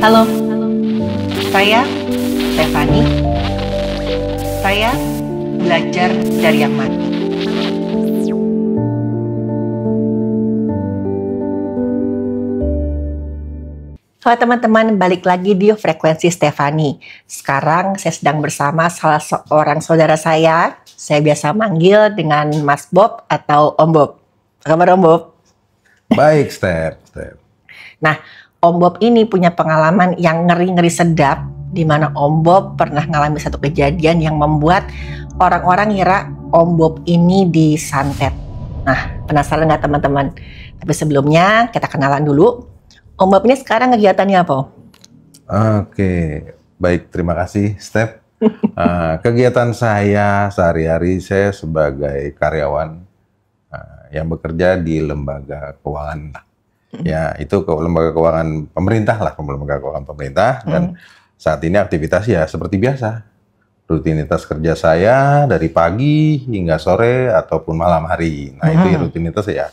Halo, saya Stefani. Saya belajar dari yang mati. Halo teman-teman, balik lagi di Frekuensi Stefani. Sekarang saya sedang bersama salah seorang saudara saya. Saya biasa manggil dengan Mas Bob atau Om Bob. Apa kabar Om Bob? Baik, Step. Nah, Om Bob ini punya pengalaman yang ngeri-ngeri sedap, di mana Om Bob pernah ngalami satu kejadian yang membuat orang-orang ngira Om Bob ini disantet. Nah, penasaran nggak teman-teman? Tapi sebelumnya kita kenalan dulu. Om Bob ini sekarang kegiatannya apa? Oke, baik, terima kasih, Step. Kegiatan saya sehari-hari, saya sebagai karyawan yang bekerja di lembaga keuangan. Ya, itu lembaga keuangan pemerintah lah, lembaga keuangan pemerintah. Dan saat ini aktivitas ya seperti biasa. Rutinitas kerja saya dari pagi hingga sore ataupun malam hari. Nah, itu ya rutinitas ya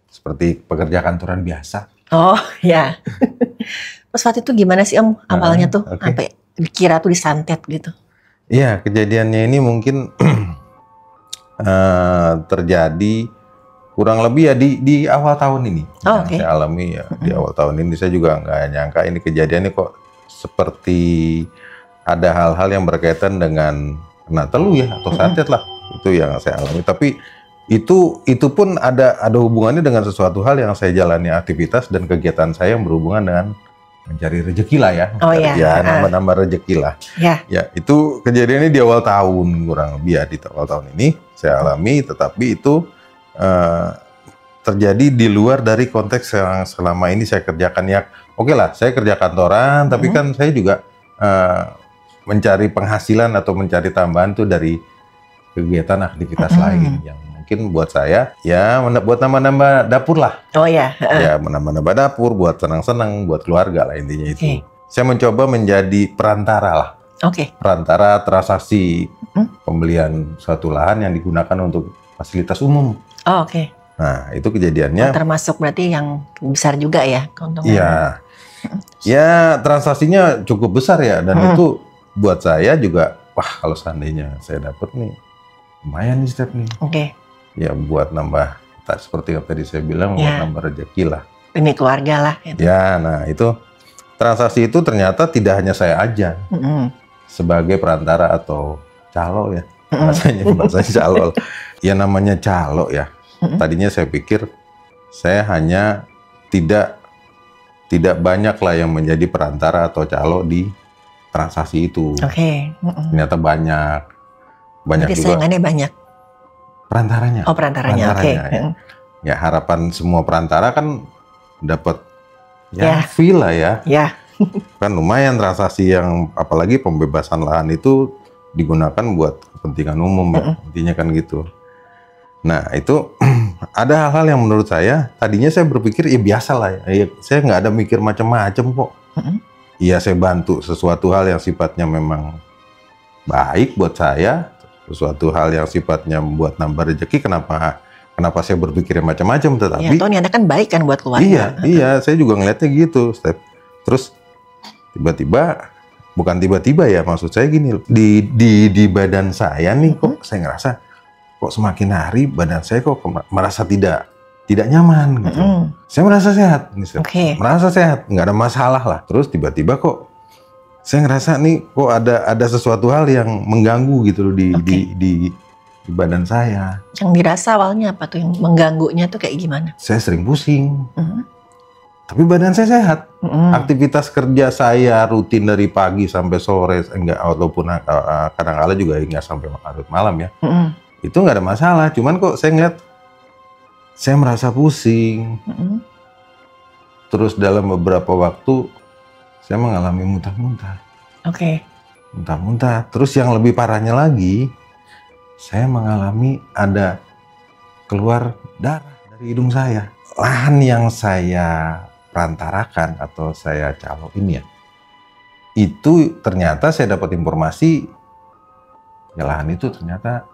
seperti pekerja kantoran biasa. Oh ya. Terus waktu itu gimana sih Om awalnya tuh sampai dikira tuh disantet gitu? Iya, kejadiannya ini mungkin terjadi kurang lebih ya di awal tahun ini. Oh, Yang saya alami ya di awal tahun ini. Saya juga nggak nyangka ini kejadiannya kok seperti ada hal-hal yang berkaitan dengan kena teluh ya atau santet lah. Itu yang saya alami. Tapi itu pun ada hubungannya dengan sesuatu hal yang saya jalani aktivitas dan kegiatan saya yang berhubungan dengan mencari rezeki lah ya. Oh ya. Nambah-nambah rezeki lah. Ya. Ya, itu kejadiannya di awal tahun kurang lebih ya, di awal tahun ini saya alami, tetapi itu terjadi di luar dari konteks yang selama ini saya kerjakan ya. Oke lah, saya kerja kantoran, tapi kan saya juga mencari penghasilan atau mencari tambahan tuh dari kegiatan aktivitas lain yang mungkin buat saya ya buat nambah-nambah dapur lah. Oh ya. Ya menambah-nambah dapur, buat senang-senang, buat keluarga lah intinya itu. Saya mencoba menjadi perantara lah. Perantara transaksi pembelian suatu lahan yang digunakan untuk fasilitas umum. Oh, Nah, itu kejadiannya. Termasuk berarti yang besar juga ya keuntungannya. Iya. Ya, transaksinya cukup besar ya, dan itu buat saya juga, wah kalau seandainya saya dapat nih, lumayan nih Step nih. Ya buat nambah, seperti yang tadi saya bilang, buat nambah rezeki lah. Demi keluarga lah. Gitu. Ya, nah itu transaksi itu ternyata tidak hanya saya aja sebagai perantara atau calo ya, bahasanya calo. Ya namanya calo ya. Tadinya saya pikir saya hanya tidak banyak lah yang menjadi perantara atau calo di transaksi itu. Ternyata banyak jadi juga. Saingannya banyak. Perantaranya. Oh, perantaranya. Ya, harapan semua perantara kan dapat fee lah ya. Kan lumayan transaksi yang apalagi pembebasan lahan itu digunakan buat kepentingan umum ya. Intinya kan gitu. Nah, itu ada hal-hal yang menurut saya tadinya saya berpikir ya biasa lah ya. Saya nggak ada mikir macam-macam kok. Iya, saya bantu sesuatu hal yang sifatnya memang baik buat saya. Sesuatu hal yang sifatnya membuat nambah rezeki, kenapa saya berpikir macam-macam, tetapi ya, toh niatnya kan baik kan buat keluarga. Iya, saya juga ngeliatnya gitu, Step. Terus tiba-tiba, bukan tiba-tiba ya, maksud saya gini, di badan saya nih kok saya ngerasa kok semakin hari badan saya kok merasa tidak nyaman gitu. Saya merasa sehat, merasa sehat, nggak ada masalah lah. Terus tiba-tiba kok saya ngerasa nih kok ada sesuatu hal yang mengganggu gitu loh di badan saya. Yang dirasa awalnya apa tuh yang mengganggunya tuh kayak gimana? Saya sering pusing. Tapi badan saya sehat. Aktivitas kerja saya rutin dari pagi sampai sore, walaupun kadang-kala juga nggak sampai larut malam ya. Itu nggak ada masalah. Cuman kok saya ngeliat saya merasa pusing. Terus dalam beberapa waktu saya mengalami muntah-muntah. Muntah-muntah. Terus yang lebih parahnya lagi, saya mengalami ada keluar darah dari hidung saya. Lahan yang saya perantarakan atau saya caloin ya, itu ternyata saya dapat informasi, ya lahan itu ternyata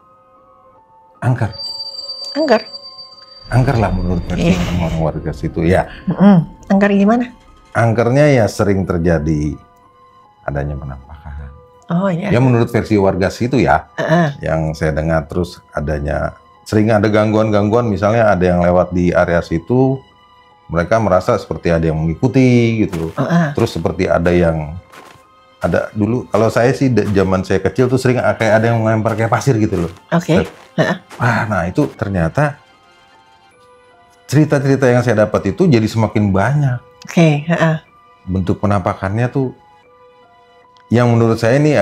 angker. Angker? Angker lah menurut versi orang warga situ ya. Angker gimana? angkernya ya sering terjadi adanya penampakan. Oh iya. Ya menurut versi warga situ ya, yang saya dengar, terus sering ada gangguan-gangguan, misalnya ada yang lewat di area situ, mereka merasa seperti ada yang mengikuti gitu. Terus seperti ada dulu, kalau saya sih zaman saya kecil tuh sering kayak ada yang melempar kayak pasir gitu loh. Oke. Nah itu ternyata cerita-cerita yang saya dapat itu jadi semakin banyak. Oke. Bentuk penampakannya tuh yang menurut saya ini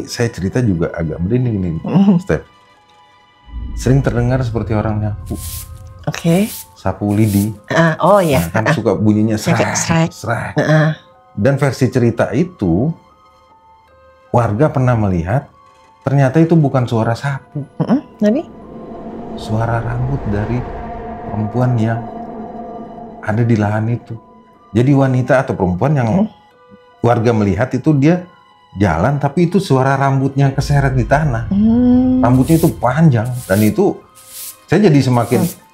saya cerita juga agak merinding nih, Steph. Sering terdengar seperti orang nyapu. Oke. Sapu lidi. Oh iya. Nah, kan suka bunyinya serak. Dan versi cerita itu, warga pernah melihat, ternyata itu bukan suara sapu. Tapi? Suara rambut dari perempuan yang ada di lahan itu. Jadi wanita atau perempuan yang warga melihat itu dia jalan, tapi itu suara rambutnya keseret di tanah. Rambutnya itu panjang, dan itu saya jadi semakin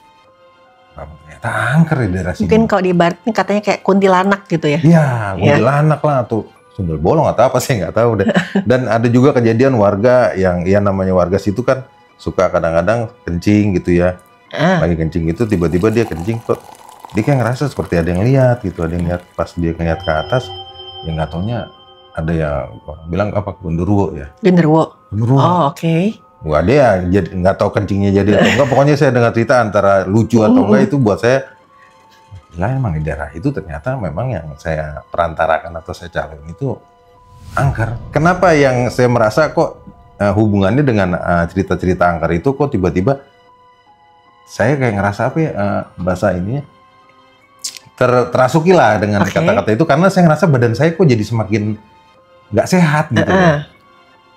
ternyata angker di daerah sini. Mungkin kalau di Barat katanya kayak kuntilanak gitu ya? Iya, kuntilanak lah, atau sundel bolong atau apa, saya nggak tahu deh. Dan ada juga kejadian warga yang namanya warga situ kan suka kadang-kadang kencing gitu ya. Lagi kencing itu tiba-tiba dia kencing kok, dia kayak ngerasa seperti ada yang lihat gitu, ada yang lihat. Pas dia ngeliat ke atas, ya nggak taunya ada yang bilang apa, genderuwo ya. Genderuwo. Oh oke. Wah, dia jadi nggak tahu kencingnya jadi atau enggak. Pokoknya saya dengar cerita antara lucu atau enggak, itu buat saya, lah emang di daerah itu ternyata memang yang saya perantarakan atau saya calon itu angker. Kenapa yang saya merasa kok hubungannya dengan cerita-cerita angker itu kok tiba-tiba saya kayak ngerasa apa ya, bahasa ininya terasuki lah dengan kata-kata itu, karena saya ngerasa badan saya kok jadi semakin nggak sehat gitu.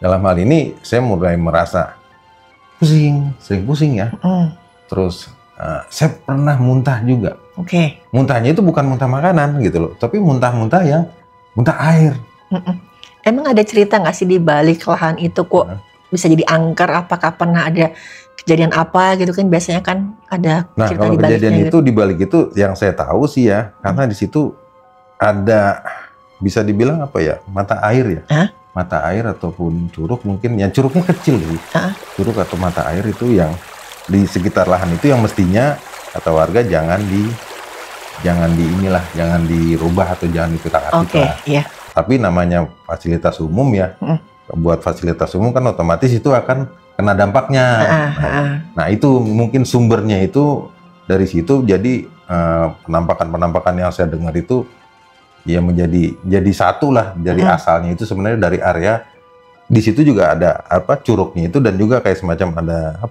Dalam hal ini saya mulai merasa sering pusing ya. Terus saya pernah muntah juga. Muntahnya itu bukan muntah makanan gitu loh, tapi muntah-muntah yang muntah air. Emang ada cerita nggak sih di balik lahan itu kok bisa jadi angker? Apakah pernah ada kejadian apa gitu kan? Biasanya kan ada cerita kalau di baliknya kejadian gitu. itu di balik itu yang saya tahu sih ya, karena di situ ada, bisa dibilang apa ya, mata air ya. Mata air ataupun curug, mungkin yang curugnya kecil sih. Curug atau mata air itu yang di sekitar lahan itu yang mestinya kata warga jangan dirubah atau jangan dikutak-atik. Tapi namanya fasilitas umum ya. Buat fasilitas umum kan otomatis itu akan kena dampaknya. Nah, itu mungkin sumbernya itu dari situ. Jadi penampakan-penampakan yang saya dengar itu ya jadi satu lah dari asalnya itu sebenarnya dari area di situ juga ada curugnya itu, dan juga kayak semacam ada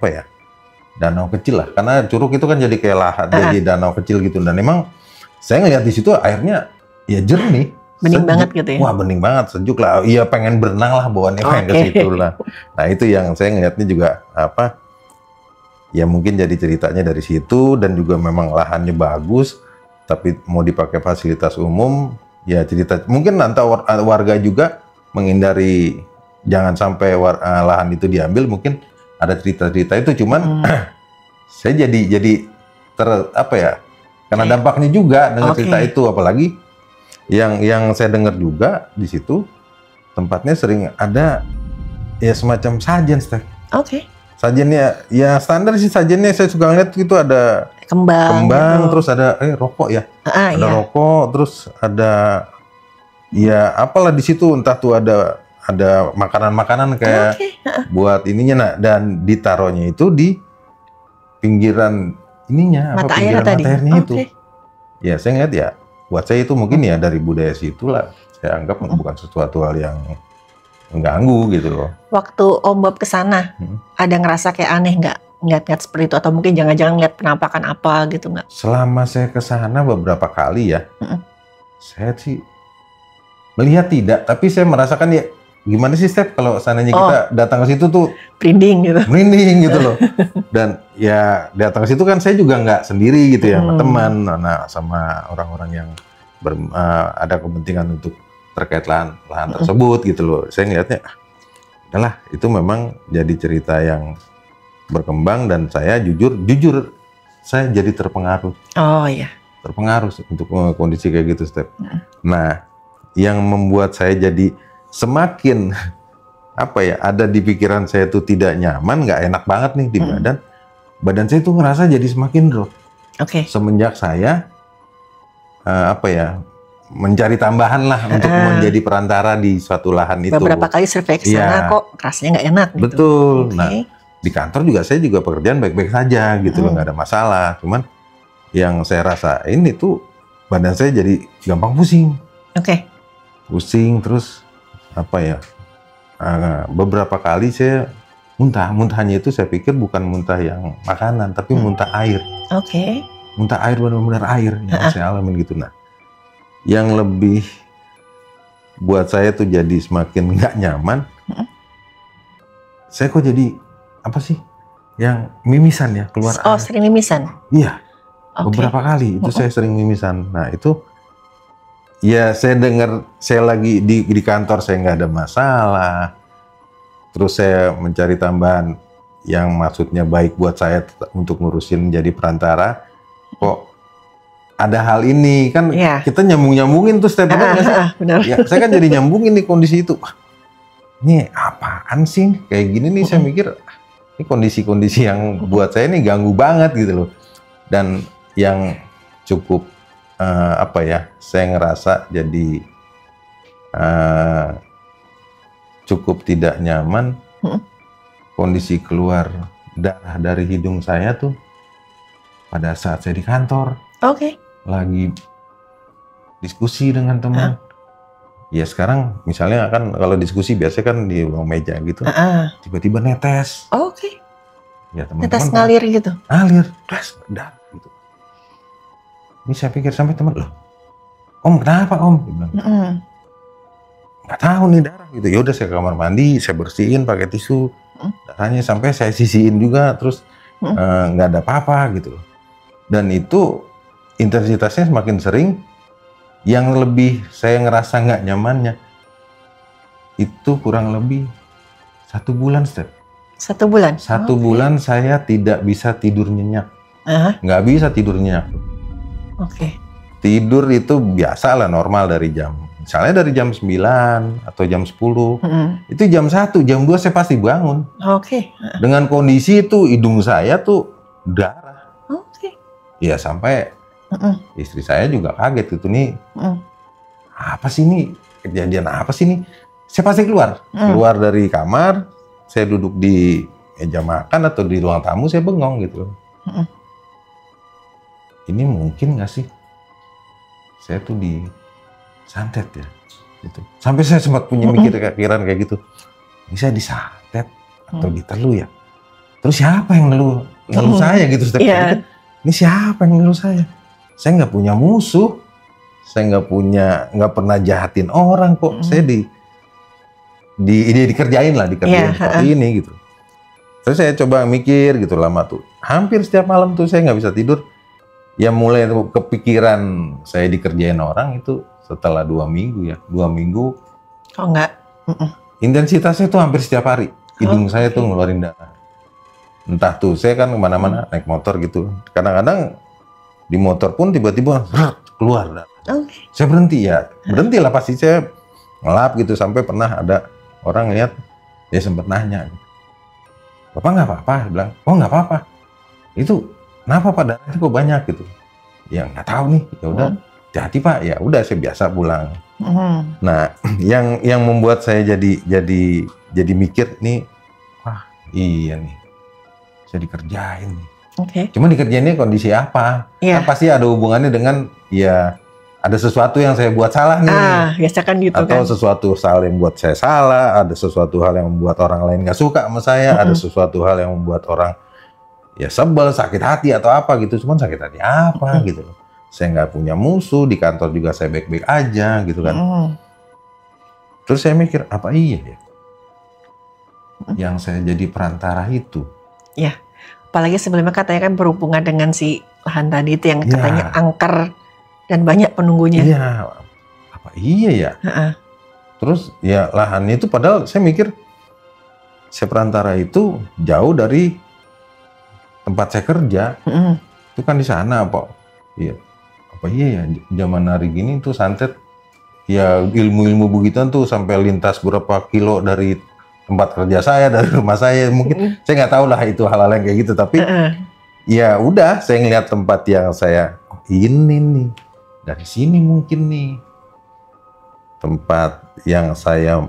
danau kecil lah, karena curug itu kan jadi kayak lahan, jadi danau kecil gitu. Dan memang saya ngelihat di situ airnya ya jernih, bening banget gitu ya. Wah, bening banget, sejuk lah. Iya, pengen berenang lah bawaannya, pengen ke situ lah. Nah, itu yang saya ngelihatnya juga ya mungkin jadi ceritanya dari situ. Dan juga memang lahannya bagus, tapi mau dipakai fasilitas umum, ya cerita mungkin nanti warga juga menghindari jangan sampai lahan itu diambil, mungkin ada cerita-cerita itu. Cuman saya jadi karena dampaknya juga dengan cerita itu, apalagi yang saya dengar juga di situ tempatnya sering ada ya semacam sajen, Steph. Sajennya ya standar sih, sajennya saya suka ngeliat gitu, ada kembang gitu. Terus ada rokok ya, ada rokok, terus ada ya apalah di situ, entah tuh ada makanan-makanan kayak buat ininya. Nah, dan ditaruhnya itu di pinggiran ininya, pinggiran mata airnya itu. Ya saya ngeliat ya, buat saya itu mungkin ya dari budaya situ lah. Saya anggap bukan sesuatu hal yang mengganggu gitu loh. Waktu Om Bob kesana, ada ngerasa kayak aneh nggak ngeliat-ngeliat seperti itu? Atau mungkin jangan-jangan ngeliat penampakan apa gitu nggak? Selama saya kesana beberapa kali ya, saya sih melihat tidak, tapi saya merasakan ya gimana sih, Steph, kalau seandainya kita datang ke situ tuh merinding gitu loh. Dan ya datang ke situ kan saya juga nggak sendiri gitu ya, sama teman, sama orang-orang yang ada kepentingan untuk terkait lahan tersebut gitu loh. Saya ngeliatnya, udahlah, itu memang jadi cerita yang berkembang, dan saya jujur saya jadi terpengaruh. terpengaruh untuk kondisi kayak gitu, Step. Nah, yang membuat saya jadi semakin apa ya, ada di pikiran saya tuh tidak nyaman, nggak enak banget nih di badan. Badan saya tuh ngerasa jadi semakin drop. Semenjak saya apa ya, mencari tambahan lah untuk menjadi perantara di suatu lahan itu. Beberapa kali survei ke sana kok rasanya nggak enak gitu. Betul. Nah, di kantor juga saya juga pekerjaan baik-baik saja gitu loh, nggak ada masalah. Cuman yang saya rasain itu badan saya jadi gampang pusing. Pusing terus apa ya? Beberapa kali saya muntahnya itu saya pikir bukan muntah yang makanan, tapi muntah air. Muntah air, benar-benar air yang saya alamin gitu. Nah, yang lebih buat saya tuh jadi semakin nggak nyaman. Saya kok jadi apa sih? Yang mimisan ya, keluar air. Sering mimisan? Iya, beberapa kali itu saya sering mimisan. Nah itu, ya saya dengar, saya lagi di kantor saya nggak ada masalah. Terus saya mencari tambahan yang maksudnya baik buat saya untuk ngurusin jadi perantara. Kok ada hal ini kan kita nyambungin tuh Step, benar. Ya, saya kan jadi nyambungin nih kondisi itu. Ini apaan sih? Kayak gini nih saya mikir, ini kondisi-kondisi yang buat saya ini ganggu banget gitu loh. Dan yang cukup apa ya, saya ngerasa jadi cukup tidak nyaman. Kondisi keluar darah dari hidung saya tuh pada saat saya di kantor. Lagi diskusi dengan teman. Ya sekarang misalnya kan kalau diskusi biasanya kan di ruang meja gitu. Tiba-tiba netes. Ya teman-teman. Netes ngalir gitu? Ngalir, darah gitu. Ini saya pikir sampai teman, loh, Om kenapa Om? Dia bilang, nggak tahu nih darah gitu. Ya udah saya ke kamar mandi, saya bersihin pakai tisu. Darahnya sampai saya sisihin juga, terus nggak ada apa-apa gitu. Dan itu intensitasnya semakin sering. Yang lebih saya ngerasa nggak nyamannya itu kurang lebih 1 bulan, Step. 1 bulan? 1 bulan saya tidak bisa tidur nyenyak. Nggak bisa tidur nyenyak. Tidur itu biasa lah, normal dari jam, misalnya dari jam 9 atau jam 10. Itu jam 1, jam 2 saya pasti bangun. Dengan kondisi itu hidung saya tuh darah. Ya sampai istri saya juga kaget gitu nih. Apa sih ini? Kejadian apa sih ini? Saya pasti keluar dari kamar, saya duduk di meja makan atau di ruang tamu, saya bengong gitu. Ini mungkin nggak sih? Saya tuh disantet ya, gitu. Sampai saya sempat punya pikiran kayak gitu. Ini saya disantet atau ditelu ya? Terus siapa yang nelu saya gitu? Ini siapa yang nelu saya? Saya nggak punya musuh, saya nggak pernah jahatin orang kok. Saya dikerjain seperti ini gitu. Terus saya coba mikir gitu lama tuh, hampir setiap malam tuh saya nggak bisa tidur. Ya mulai kepikiran saya dikerjain orang itu setelah 2 minggu ya, 2 minggu. Intensitasnya tuh hampir setiap hari. Hidung saya tuh ngeluarin darah. Entah tuh, saya kan kemana-mana naik motor gitu. Kadang-kadang di motor pun tiba-tiba keluar darah. Saya berhentilah pasti, saya ngelap gitu. Sampai pernah ada orang lihat, dia sempat nanya, Bapak nggak apa-apa? Dia bilang, oh nggak apa-apa. Itu kenapa Pak, darahnya kok banyak gitu? Ya nggak tahu nih. Ya udah, hati-hati Pak. Ya udah, saya biasa pulang. Nah, yang membuat saya jadi mikir nih, wah iya nih, saya dikerjain nih. Cuma dikerjainnya kondisi apa? Kan pasti ada hubungannya dengan ya ada sesuatu yang saya buat salah nih. Biasa kan gitu. Atau sesuatu hal yang buat saya salah, ada sesuatu hal yang membuat orang lain nggak suka sama saya, ada sesuatu hal yang membuat orang ya sebel, sakit hati atau apa gitu. Cuman sakit hati apa gitu loh. Saya nggak punya musuh, di kantor juga saya baik-baik aja gitu kan. Terus saya mikir, apa iya ya yang saya jadi perantara itu? Ya. Apalagi sebelumnya katanya kan berhubungan dengan si lahan tadi itu yang katanya angker dan banyak penunggunya. Iya, apa iya ya? Terus ya lahannya itu padahal saya mikir saya perantara itu jauh dari tempat saya kerja. Itu kan di sana apa apa iya ya zaman hari gini tuh santet ya ilmu-ilmu begituan tuh sampai lintas berapa kilo dari tempat kerja saya, dari rumah saya. Mungkin saya nggak tahu lah itu hal-hal yang kayak gitu, tapi ya udah saya ngeliat tempat yang saya ini nih dari sini mungkin nih tempat yang saya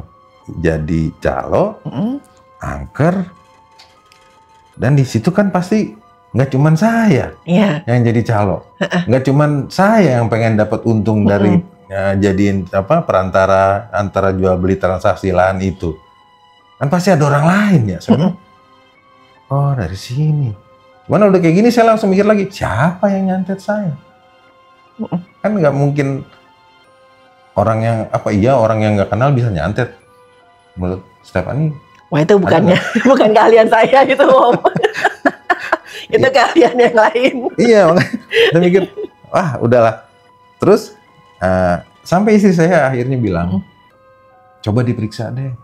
jadi calo, angker, dan di situ kan pasti nggak cuman saya yang jadi calo, nggak cuman saya yang pengen dapat untung dari jadiin perantara antara jual beli transaksi lahan itu, kan pasti ada orang lain ya. Saya oh dari sini, mana udah kayak gini saya langsung mikir lagi siapa yang nyantet saya, kan nggak mungkin orang yang orang yang nggak kenal bisa nyantet menurut Stephanie. Wah itu bukan keahlian saya itu Om. Itu keahlian yang lain. Iya, makanya saya mikir, wah udahlah. Terus sampai istri saya akhirnya bilang, coba diperiksa deh,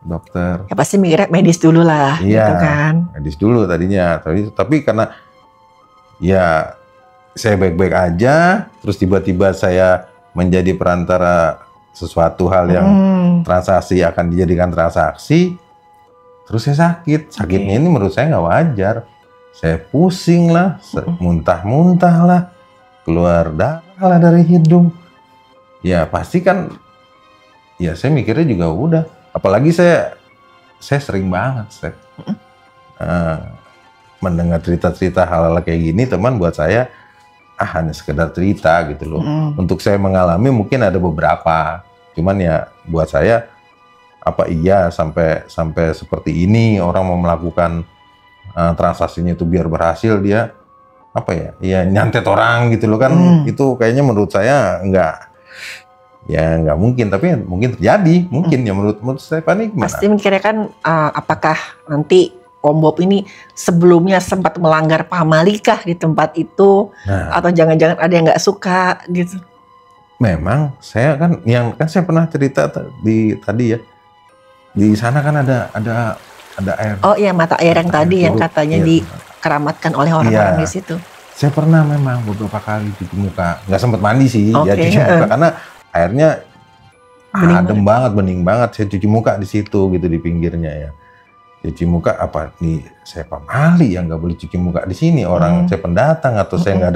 dokter. Ya pasti mikirnya medis dulu lah, iya, gitu kan. Medis dulu tadinya, tapi karena ya saya baik-baik aja, terus tiba-tiba saya menjadi perantara sesuatu hal yang transaksi akan dijadikan transaksi, terus saya sakit. Sakitnya ini menurut saya nggak wajar. Saya pusing lah, muntah-muntah lah, keluar darah lah dari hidung. Ya pasti kan, ya saya mikirnya juga udah. Apalagi saya sering banget, mendengar cerita-cerita hal-hal kayak gini, teman buat saya hanya sekedar cerita gitu loh. Untuk saya mengalami mungkin ada beberapa, cuman ya buat saya sampai seperti ini orang mau melakukan transaksinya itu biar berhasil, dia ya nyantet orang gitu loh kan. Itu kayaknya menurut saya nggak mungkin, tapi mungkin terjadi, mungkin ya menurut saya. Panik gimana? Pasti mikirnya kan apakah nanti Om Bob ini sebelumnya sempat melanggar pamali kah di tempat itu, atau jangan-jangan ada yang nggak suka gitu. Memang saya kan saya pernah cerita tadi ya, di sana kan ada air. Oh iya, mata air yang tadi yang katanya dikeramatkan oleh orang-orang di situ. Saya pernah memang beberapa kali cuci muka, nggak sempat mandi sih, ya cuci muka karena airnya adem banget, bening banget. Saya cuci muka di situ gitu, di pinggirnya ya. Cuci muka saya pamali yang nggak boleh cuci muka di sini, orang saya pendatang atau saya nggak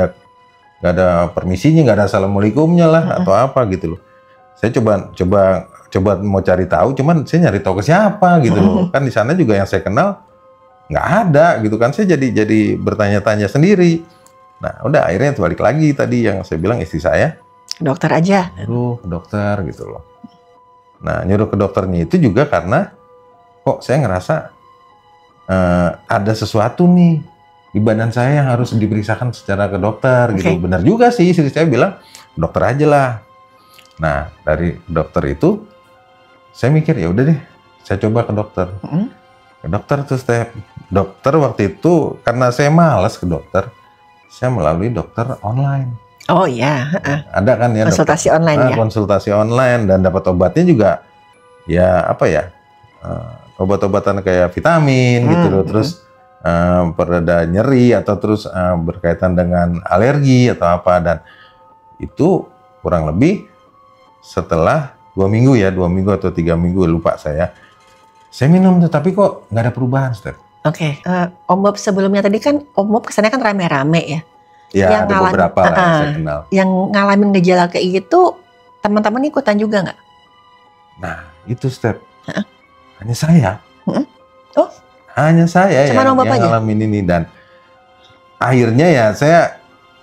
ada permisinya, nggak ada assalamualaikumnya lah atau apa gitu loh. Saya coba mau cari tahu, cuman saya nyari tahu ke siapa gitu loh. Kan di sana juga yang saya kenal nggak ada gitu kan. Saya jadi bertanya-tanya sendiri. Nah udah akhirnya balik lagi tadi yang saya bilang, istri saya dokter aja, nyuruh ke dokter gitu loh. Nah nyuruh ke dokternya itu juga karena kok saya ngerasa ada sesuatu nih di badan saya yang harus diperiksakan secara ke dokter gitu. Benar juga sih, istri saya bilang dokter aja lah. Nah dari dokter itu saya mikir ya udah deh, saya coba ke dokter. Ke dokter terus dokter waktu itu karena saya malas ke dokter, saya melalui dokter online. Oh iya, ada kan ya konsultasi dokter, online ya. Konsultasi online, dan dapat obatnya juga ya obat-obatan kayak vitamin gitu loh, terus pereda nyeri atau terus berkaitan dengan alergi atau apa, dan itu kurang lebih setelah 2 minggu atau 3 minggu lupa saya minum tuh, tapi kok nggak ada perubahan, Steph. Om Bob sebelumnya tadi kan Om Bob kesannya kan rame-rame ya. Ya ada beberapa lah yang saya kenal. Yang ngalamin gejala kayak gitu, teman-teman ikutan juga nggak? Nah itu Steph. Hanya saya. Oh? Hanya saya yang ngalamin ini, dan akhirnya ya saya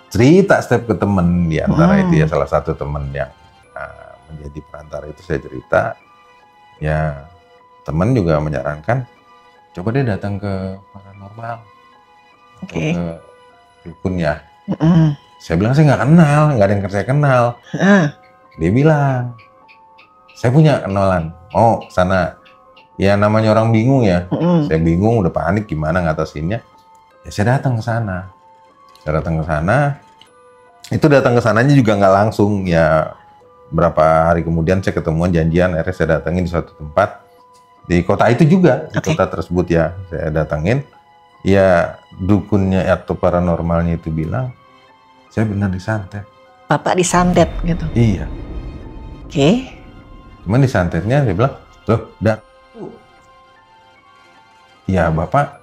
cerita Steph ke temen di antara itu ya, salah satu temen yang menjadi perantara itu saya cerita. Ya temen juga menyarankan coba deh datang ke paranormal, ke dukun ya. Saya bilang saya nggak kenal, nggak ada yang saya kenal. Dia bilang saya punya kenalan, mau sana. Ya namanya orang bingung ya. Saya bingung, udah panik gimana ngatasinnya. Ya saya datang ke sana. Itu datang ke sananya juga nggak langsung ya. Berapa hari kemudian saya ketemuan, janjian, akhirnya saya datengin di suatu tempat di kota itu juga, di kota tersebut ya. Saya datengin, ya dukunnya atau paranormalnya itu bilang, Saya benar disantet. Bapak disantet gitu? Iya. Oke. Cuman disantetnya dia bilang, loh, ya Bapak,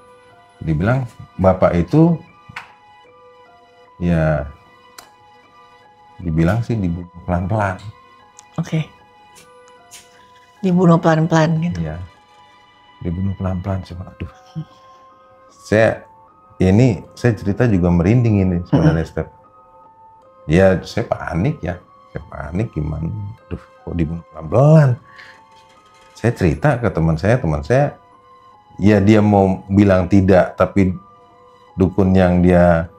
dibilang Bapak itu, ya dibilang sih dibunuh pelan-pelan. Oke. Dibunuh pelan-pelan gitu? Iya. Dibunuh pelan-pelan. Aduh. Saya cerita juga merinding ini sebenarnya, Step. Ya saya panik ya. Saya panik gimana. Aduh, kok dibunuh pelan-pelan. Saya cerita ke teman saya, ya dia mau bilang tidak, tapi dukun yang dia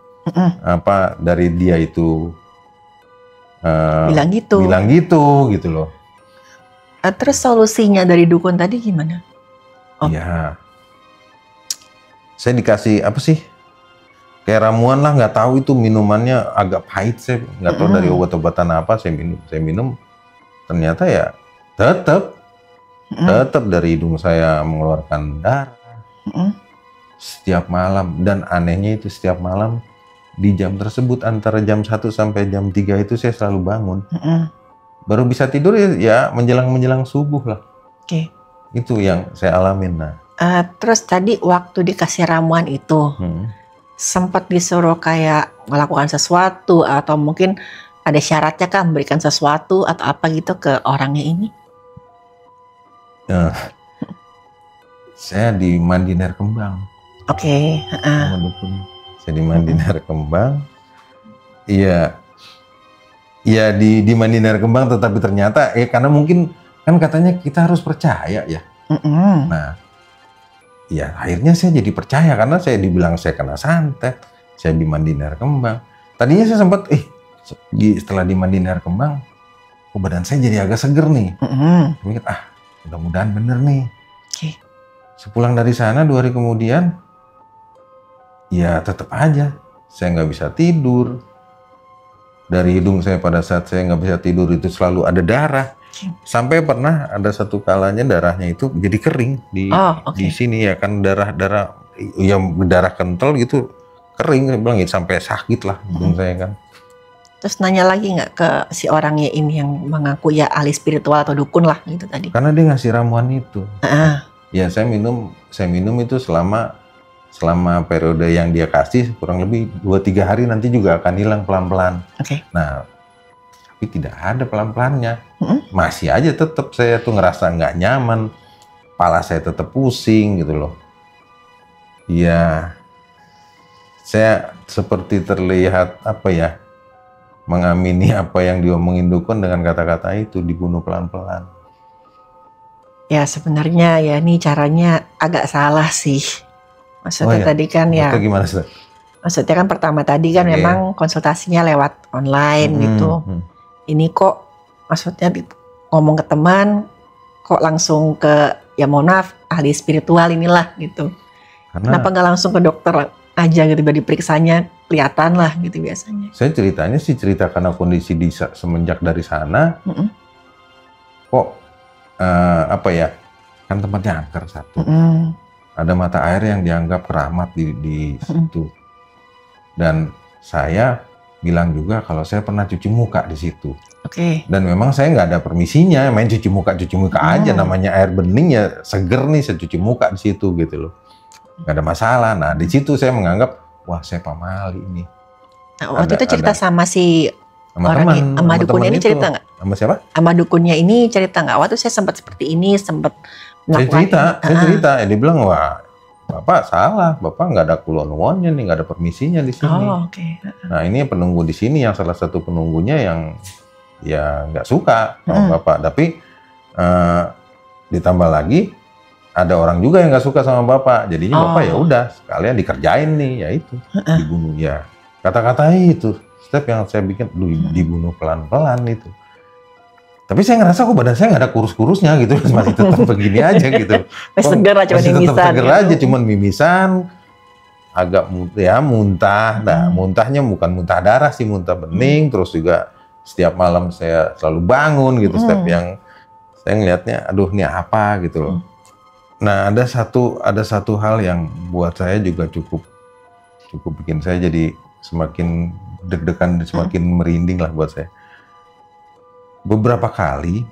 dari dia itu bilang gitu loh. Terus solusinya dari dukun tadi gimana? Ya, saya dikasih apa sih? Kayak ramuan lah, nggak tahu itu minumannya agak pahit, saya nggak tahu dari obat-obatan apa. Saya minum, ternyata ya tetap dari hidung saya mengeluarkan darah setiap malam, dan anehnya itu setiap malam di jam tersebut antara jam 1 sampai jam 3 itu saya selalu bangun. Baru bisa tidur ya menjelang subuh lah. Oke. Itu yang saya alamin. Nah. Terus tadi waktu dikasih ramuan itu sempat disuruh kayak melakukan sesuatu atau mungkin ada syaratnya kah memberikan sesuatu atau apa gitu ke orangnya ini? Saya dimandiin air kembang. Oke. Sama dukun. Saya dimandiin air kembang. Iya. Ya dimandiin air kembang, tetapi ternyata karena mungkin kan katanya kita harus percaya ya. Nah, ya akhirnya saya jadi percaya karena saya dibilang saya kena santet, saya dimandiin air kembang. Tadinya saya sempat setelah dimandiin air kembang, badan saya jadi agak seger nih. Saya mikir, mudah-mudahan bener nih. Okay. Sepulang dari sana 2 hari kemudian, ya tetap aja saya nggak bisa tidur. Dari hidung saya pada saat saya nggak bisa tidur itu selalu ada darah. Sampai pernah ada satu kalanya darahnya itu jadi kering di sini ya kan, darah yang darah kental gitu kering. Saya bilang sampai sakit lah hidung saya kan. Terus nanya lagi nggak ke si orangnya ini yang mengaku ya ahli spiritual atau dukun lah gitu tadi? Karena dia ngasih ramuan itu. Ya saya minum itu selama periode yang dia kasih kurang lebih 2-3 hari, nanti juga akan hilang pelan-pelan. Nah, tapi tidak ada pelan-pelannya. Masih aja tetap saya tuh ngerasa nggak nyaman, kepala saya tetap pusing gitu loh. Ya, saya seperti terlihat mengamini apa yang diomongin dukun dengan kata-kata itu, dibunuh pelan-pelan. Ya sebenarnya ya ini caranya agak salah sih. Maksudnya tadi kan ya. Gimana sih? Maksudnya kan pertama tadi kan memang konsultasinya lewat online gitu. Ini kok maksudnya ngomong ke teman kok langsung ke ya mohon maaf ahli spiritual inilah gitu. Kenapa nggak langsung ke dokter aja gitu biar diperiksanya kelihatan lah gitu biasanya. Saya cerita karena kondisi semenjak dari sana kok kan tempatnya angker satu. Ada mata air yang dianggap keramat di situ. Dan saya bilang juga kalau saya pernah cuci muka di situ. Dan memang saya nggak ada permisinya main cuci muka aja, namanya air bening ya seger nih, saya cuci muka di situ gitu loh. Nggak ada masalah. Nah di situ saya menganggap wah saya pamali ini. Nah, waktu itu cerita sama si sama dukunnya ini cerita nggak? Sama siapa? Sama dukunnya ini cerita nggak? Waktu saya sempat seperti ini, sempat saya cerita. Dia bilang wah Bapak salah, Bapak nggak ada kulon-kulonnya nih, nggak ada permisinya di sini. Nah ini penunggu di sini yang salah satu penunggunya yang ya nggak suka sama Bapak, tapi ditambah lagi ada orang juga yang nggak suka sama Bapak, jadinya Bapak ya udah sekalian dikerjain nih, ya itu dibunuh ya. Kata-kata itu step yang saya bikin dibunuh pelan-pelan itu. Tapi saya ngerasa kok badan saya nggak ada kurus-kurusnya gitu, masih tetap begini aja gitu. Seger aja, masih tetap seger aja, cuman mimisan, agak muntah. Nah, muntahnya bukan muntah darah sih, muntah bening. Terus juga setiap malam saya selalu bangun gitu, step yang saya ngelihatnya, aduh ini apa gitu loh. Nah, ada satu hal yang buat saya juga cukup bikin saya jadi semakin deg-degan, semakin merinding lah buat saya. Beberapa kali,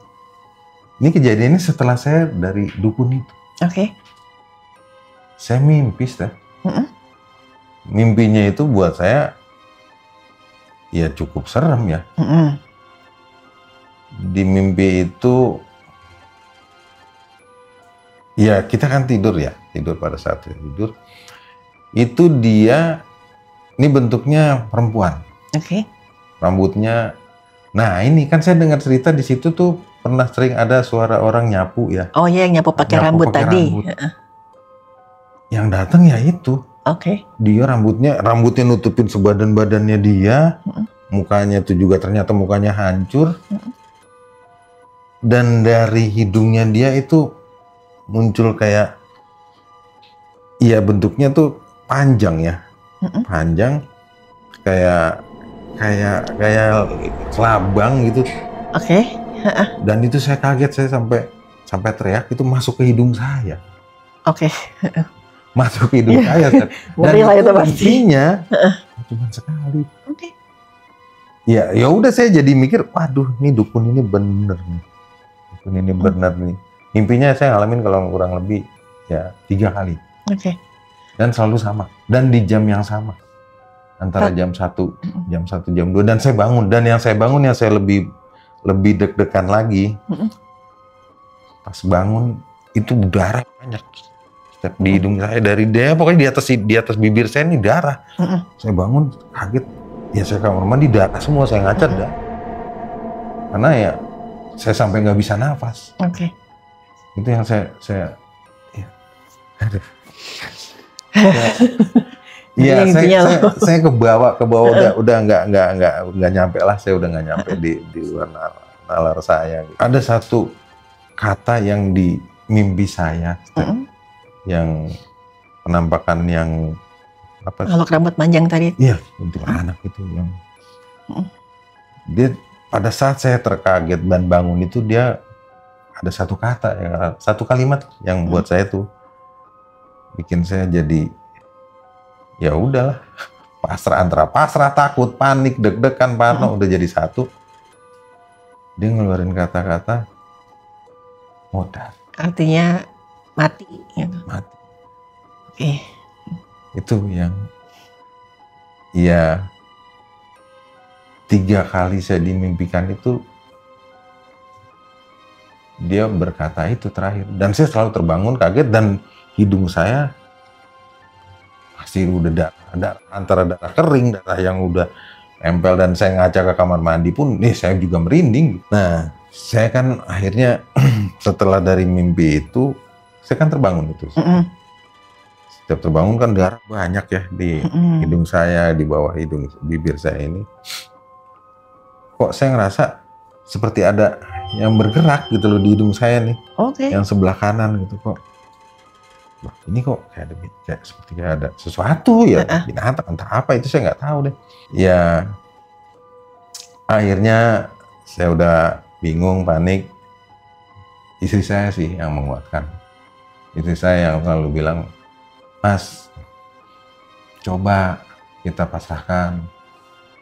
ini kejadiannya setelah saya dari dukun itu. Oke. Saya mimpi, Steph. Mimpinya itu buat saya ya cukup serem ya. Di mimpi itu ya kita kan tidur pada saat tidur itu dia ini bentuknya perempuan. Oke. Rambutnya, nah ini kan saya dengar cerita di situ tuh pernah sering ada suara orang nyapu ya. Oh iya, yang nyapu pakai rambut tadi. Yang datang ya itu. Oke. Dia rambutnya nutupin sebadan-badannya dia, mukanya itu juga ternyata mukanya hancur, dan dari hidungnya dia itu muncul kayak, iya bentuknya tuh panjang ya, panjang, kayak kelabang gitu. Oke. Dan itu saya kaget, saya sampai teriak, itu masuk ke hidung saya. Oke. Masuk ke hidung saya. Dan itu pastinya cuma sekali. Oke. Ya udah saya jadi mikir, waduh, nih dukun ini bener nih. Dukun ini bener nih. Mimpinya saya ngalamin kalau kurang lebih ya 3 kali. Oke. Dan selalu sama. Dan di jam yang sama. Antara jam 1, jam 2. Dan saya bangun. Dan yang saya bangun yang saya lebih deg-degan lagi. Pas bangun itu darah banyak. Di hidung saya, dari dia pokoknya di atas bibir saya ini darah. Saya bangun kaget, ya saya kamar mandi darah semua, saya ngaca darah. Karena ya saya sampai nggak bisa nafas. Oke. Itu yang saya ya, aduh. Ya, saya ke bawah udah nggak nyampe lah, saya udah nggak nyampe di luar nalar saya. Ada satu kata yang di mimpi saya. Yang penampakan yang apa? Makhluk rambut panjang tadi. Iya, untuk anak itu yang dia pada saat saya terkaget dan bangun itu dia ada satu kata, satu kalimat yang buat saya tuh bikin saya jadi ya udahlah, antara pasrah, takut, panik, deg-degan, parno udah jadi satu. Dia ngeluarin kata-kata modal. Artinya mati gitu. Mati. Oke. Itu yang ya 3 kali saya dimimpikan itu dia berkata itu terakhir, dan saya selalu terbangun kaget dan hidung saya masih udah darah, antara darah kering, darah yang udah nempel, dan saya ngaca ke kamar mandi pun saya juga merinding. Nah, saya kan akhirnya setelah dari mimpi itu saya kan terbangun itu. Setiap terbangun kan darah banyak ya di hidung saya, di bawah hidung bibir saya ini. Kok saya ngerasa seperti ada yang bergerak gitu loh di hidung saya nih. Oke. Yang sebelah kanan gitu kok. Wah, ini kok seperti ada sesuatu ya, binatang entah apa itu saya nggak tahu deh. Ya akhirnya saya udah bingung, panik. Istri saya sih yang menguatkan. Istri saya yang selalu bilang, Mas, coba kita pasrahkan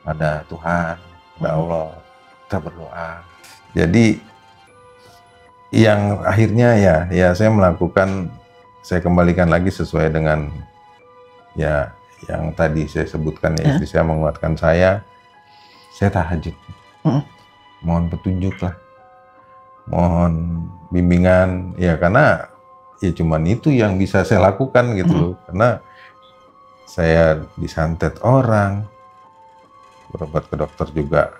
pada Tuhan, pada Allah, kita berdoa. Jadi yang akhirnya ya saya melakukan, saya kembalikan lagi sesuai dengan ya yang tadi saya sebutkan ya, istri saya menguatkan saya tahajud. Mohon petunjuk lah, mohon bimbingan ya, karena ya cuman itu yang bisa saya lakukan gitu loh, karena saya disantet orang, berobat ke dokter juga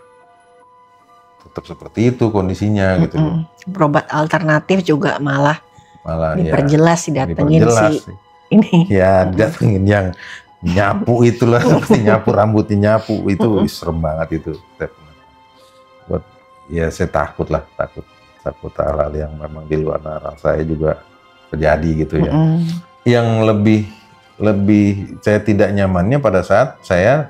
tetap seperti itu kondisinya gitu loh. Berobat alternatif juga malah diperjelas, ya, didatengin si ini. Ya didatengin yang nyapu itulah, seperti nyapu rambutnya, nyapu itu serem banget itu. Buat ya saya takut hal-hal yang memang di luar nalar saya juga terjadi gitu ya. Yang lebih saya tidak nyamannya pada saat saya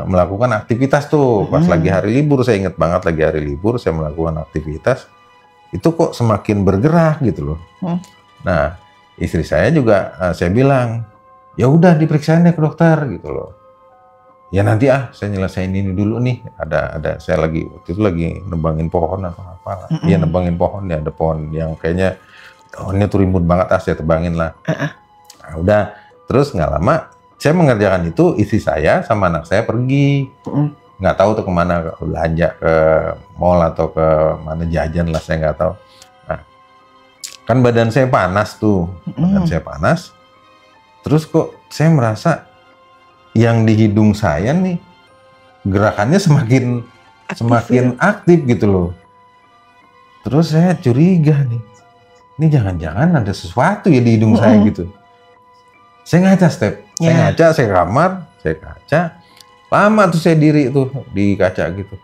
melakukan aktivitas tuh pas lagi hari libur. Saya ingat banget lagi hari libur saya melakukan aktivitas itu kok semakin bergerak gitu loh. Nah, istri saya juga saya bilang, ya udah diperiksain deh ke dokter gitu loh. ya nanti saya nyelesain ini dulu nih. Ada saya waktu itu lagi nebangin pohon atau apa. Iya nebangin pohon ya, ada pohon yang kayaknya daunnya tuh rimbun banget, saya tebangin lah. Nah, udah, terus nggak lama saya mengerjakan itu, istri saya sama anak saya pergi. Nggak tahu tuh kemana, belanja ke mall atau ke mana jajan lah, saya nggak tahu. Nah, kan badan saya panas tuh, badan saya panas. Terus kok saya merasa yang di hidung saya nih gerakannya semakin aktif gitu loh. Terus saya curiga nih, ini jangan-jangan ada sesuatu ya di hidung saya gitu. Saya ngaca saya ngaca, saya kamar, saya kaca. Lama tuh saya diri tuh di kaca gitu.